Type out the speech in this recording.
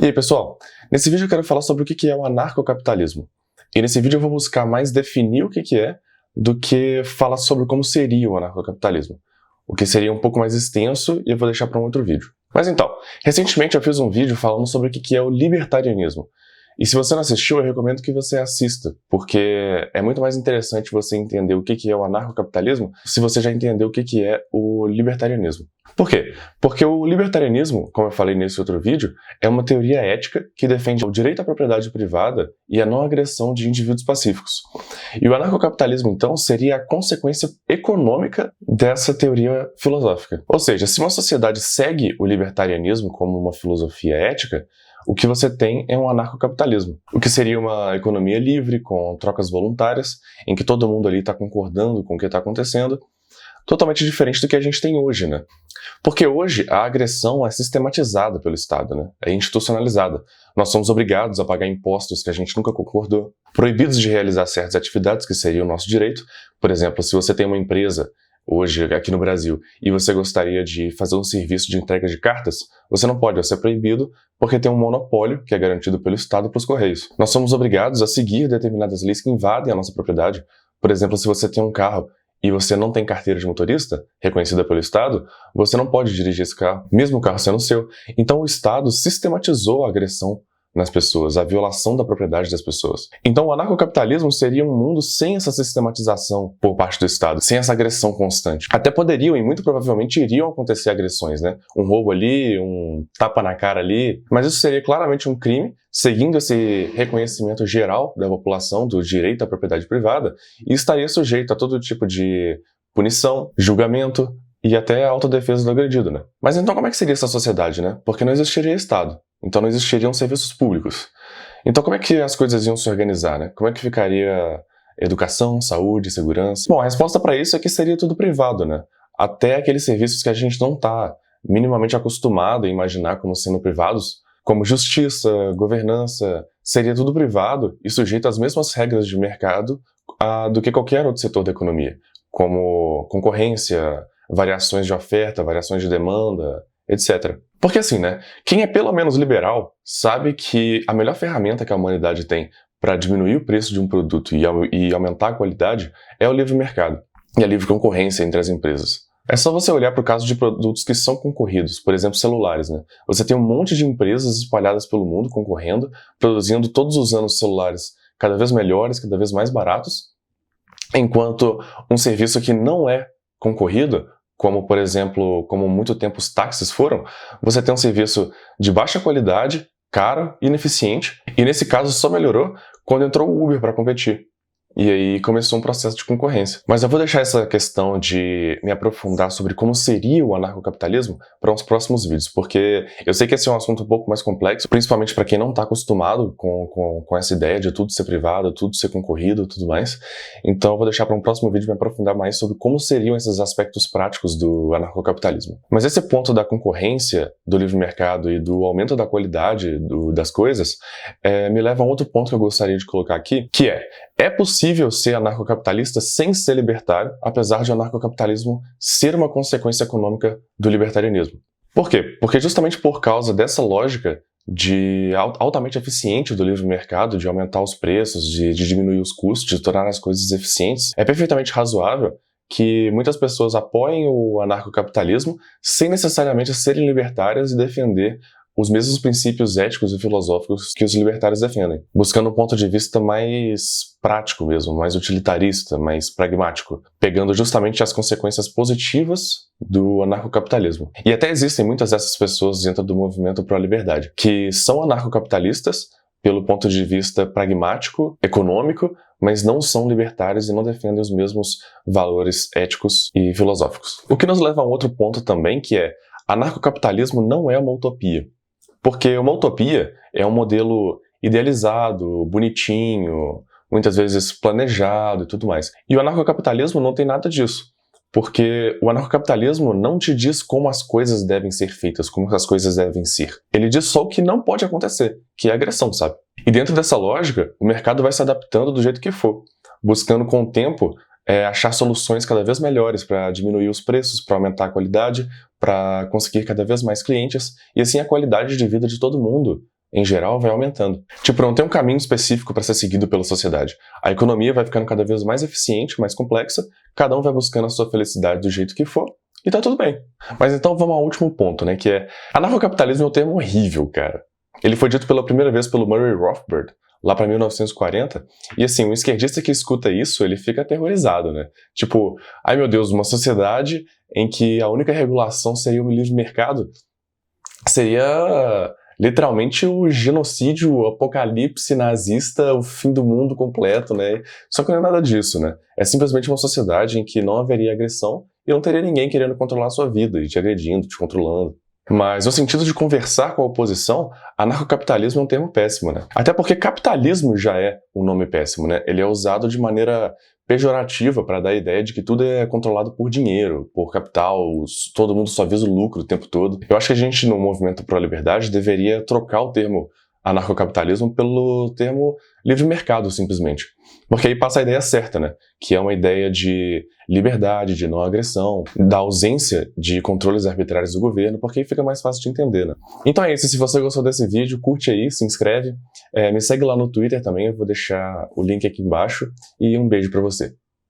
E aí, pessoal? Nesse vídeo eu quero falar sobre o que é o anarcocapitalismo. E nesse vídeo eu vou buscar mais definir o que é do que falar sobre como seria o anarcocapitalismo. O que seria um pouco mais extenso e eu vou deixar para um outro vídeo. Mas então, recentemente eu fiz um vídeo falando sobre o que é o libertarianismo. E se você não assistiu, eu recomendo que você assista, porque é muito mais interessante você entender o que é o anarcocapitalismo se você já entendeu o que é o libertarianismo. Por quê? Porque o libertarianismo, como eu falei nesse outro vídeo, é uma teoria ética que defende o direito à propriedade privada e a não agressão de indivíduos pacíficos. E o anarcocapitalismo, então, seria a consequência econômica dessa teoria filosófica. Ou seja, se uma sociedade segue o libertarianismo como uma filosofia ética, o que você tem é um anarcocapitalismo, o que seria uma economia livre, com trocas voluntárias, em que todo mundo ali está concordando com o que está acontecendo, totalmente diferente do que a gente tem hoje, né? Porque hoje a agressão é sistematizada pelo Estado, né? É institucionalizada. Nós somos obrigados a pagar impostos que a gente nunca concordou, proibidos de realizar certas atividades que seria o nosso direito. Por exemplo, se você tem uma empresa hoje aqui no Brasil e você gostaria de fazer um serviço de entrega de cartas, você não pode, você é proibido porque tem um monopólio que é garantido pelo Estado para os Correios. Nós somos obrigados a seguir determinadas leis que invadem a nossa propriedade. Por exemplo, se você tem um carro e você não tem carteira de motorista, reconhecida pelo Estado, você não pode dirigir esse carro, mesmo o carro sendo seu. Então o Estado sistematizou a agressão nas pessoas, a violação da propriedade das pessoas. Então o anarcocapitalismo seria um mundo sem essa sistematização por parte do Estado, sem essa agressão constante. Até poderiam, e muito provavelmente iriam acontecer agressões, né? Um roubo ali, um tapa na cara ali, mas isso seria claramente um crime, seguindo esse reconhecimento geral da população do direito à propriedade privada, e estaria sujeito a todo tipo de punição, julgamento e até a autodefesa do agredido, né? Mas então como é que seria essa sociedade, né? Porque não existiria Estado. Então não existiriam serviços públicos. Então como é que as coisas iam se organizar, né? Como é que ficaria educação, saúde, segurança? Bom, a resposta para isso é que seria tudo privado, né? Até aqueles serviços que a gente não está minimamente acostumado a imaginar como sendo privados, como justiça, governança, seria tudo privado e sujeito às mesmas regras de mercado do que qualquer outro setor da economia, como concorrência, variações de oferta, variações de demanda, etc. Porque assim, né? Quem é pelo menos liberal sabe que a melhor ferramenta que a humanidade tem para diminuir o preço de um produto e aumentar a qualidade é o livre mercado e a livre concorrência entre as empresas. É só você olhar para o caso de produtos que são concorridos, por exemplo, celulares, né? Você tem um monte de empresas espalhadas pelo mundo concorrendo, produzindo todos os anos celulares cada vez melhores, cada vez mais baratos, enquanto um serviço que não é concorrido, como, por exemplo, como muito tempo os táxis foram, você tem um serviço de baixa qualidade, caro, ineficiente, e nesse caso só melhorou quando entrou o Uber para competir. E aí começou um processo de concorrência. Mas eu vou deixar essa questão de me aprofundar sobre como seria o anarcocapitalismo para uns próximos vídeos, porque eu sei que esse é um assunto um pouco mais complexo, principalmente para quem não está acostumado com essa ideia de tudo ser privado, tudo ser concorrido e tudo mais. Então eu vou deixar para um próximo vídeo me aprofundar mais sobre como seriam esses aspectos práticos do anarcocapitalismo. Mas esse ponto da concorrência, do livre mercado e do aumento da qualidade das coisas me leva a um outro ponto que eu gostaria de colocar aqui, que é possível ser anarcocapitalista sem ser libertário, apesar de o anarcocapitalismo ser uma consequência econômica do libertarianismo. Por quê? Porque justamente por causa dessa lógica altamente eficiente do livre mercado, de aumentar os preços, de diminuir os custos, de tornar as coisas eficientes, é perfeitamente razoável que muitas pessoas apoiem o anarcocapitalismo sem necessariamente serem libertárias e defender os mesmos princípios éticos e filosóficos que os libertários defendem, buscando um ponto de vista mais prático mesmo, mais utilitarista, mais pragmático, pegando justamente as consequências positivas do anarcocapitalismo. E até existem muitas dessas pessoas dentro do movimento pró-liberdade, que são anarcocapitalistas pelo ponto de vista pragmático, econômico, mas não são libertários e não defendem os mesmos valores éticos e filosóficos. O que nos leva a um outro ponto também, que é anarcocapitalismo não é uma utopia. Porque uma utopia é um modelo idealizado, bonitinho, muitas vezes planejado e tudo mais. E o anarcocapitalismo não tem nada disso. Porque o anarcocapitalismo não te diz como as coisas devem ser feitas, como as coisas devem ser. Ele diz só o que não pode acontecer, que é agressão, sabe? E dentro dessa lógica, o mercado vai se adaptando do jeito que for, buscando com o tempo achar soluções cada vez melhores para diminuir os preços, para aumentar a qualidade, para conseguir cada vez mais clientes, e assim a qualidade de vida de todo mundo em geral, vai aumentando. Tipo, não tem um caminho específico para ser seguido pela sociedade. A economia vai ficando cada vez mais eficiente, mais complexa, cada um vai buscando a sua felicidade do jeito que for, e tá tudo bem. Mas então vamos ao último ponto, né, que é... Anarcocapitalismo é um termo horrível, cara. Ele foi dito pela primeira vez pelo Murray Rothbard, lá para 1940, e assim, um esquerdista que escuta isso, ele fica aterrorizado, né? Tipo, ai meu Deus, uma sociedade em que a única regulação seria o livre mercado seria literalmente o genocídio, o apocalipse nazista, o fim do mundo completo, né? Só que não é nada disso, né? É simplesmente uma sociedade em que não haveria agressão e não teria ninguém querendo controlar a sua vida, e te agredindo, te controlando. Mas no sentido de conversar com a oposição, anarcocapitalismo é um termo péssimo, né? Até porque capitalismo já é um nome péssimo, né? Ele é usado de maneira pejorativa para dar a ideia de que tudo é controlado por dinheiro, por capital, todo mundo só visa o lucro o tempo todo. Eu acho que a gente, no movimento pró-liberdade, deveria trocar o termo anarcocapitalismo pelo termo livre mercado, simplesmente. Porque aí passa a ideia certa, né? Que é uma ideia de liberdade, de não agressão, da ausência de controles arbitrários do governo, porque aí fica mais fácil de entender, né? Então é isso, se você gostou desse vídeo, curte aí, se inscreve, me segue lá no Twitter também, eu vou deixar o link aqui embaixo, e um beijo pra você.